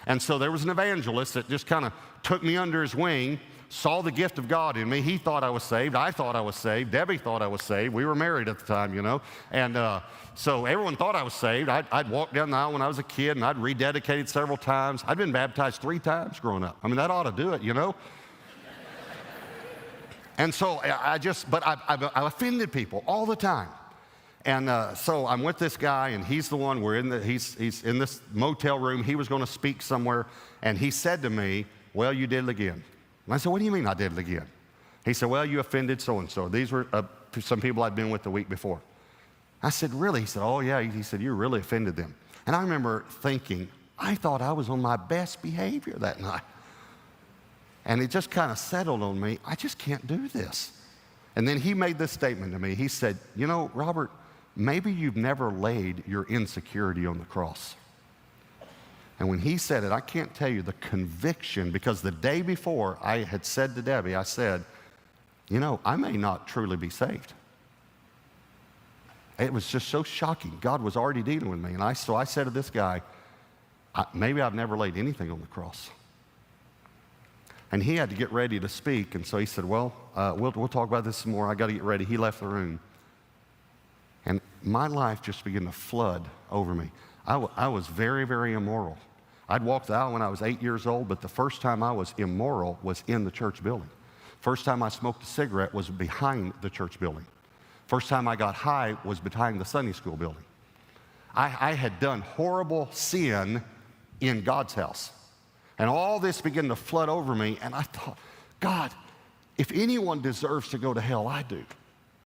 And so there was an evangelist that just kind of took me under his wing, saw the gift of God in me. He thought I was saved. I thought I was saved. Debbie thought I was saved. We were married at the time, you know. And so everyone thought I was saved. I'd walk down the aisle when I was a kid, and I'd rededicated several times. I'd been baptized 3 times growing up. I mean, that ought to do it, you know. And so I offended people all the time. And so I'm with this guy, and he's the one, he's in this motel room. He was going to speak somewhere, and he said to me, well, you did it again. And I said, what do you mean I did it again? He said, well, you offended so-and-so. These were some people I'd been with the week before. I said, really? He said, oh, yeah. He said, you really offended them. And I remember thinking, I thought I was on my best behavior that night. And it just kind of settled on me, I just can't do this. And then he made this statement to me. He said, you know, Robert, maybe you've never laid your insecurity on the cross. And when he said it, I can't tell you the conviction, because the day before I had said to Debbie, I said, you know, I may not truly be saved. It was just so shocking. God was already dealing with me. And so I said to this guy, maybe I've never laid anything on the cross. And he had to get ready to speak. And so he said, well, we'll talk about this some more. I got to get ready. He left the room. And my life just began to flood over me. I was very, very immoral. I'd walked the aisle when I was 8 years old, but the first time I was immoral was in the church building. First time I smoked a cigarette was behind the church building. First time I got high was behind the Sunday school building. I had done horrible sin in God's house. And all this began to flood over me, and I thought, God, if anyone deserves to go to hell, I do.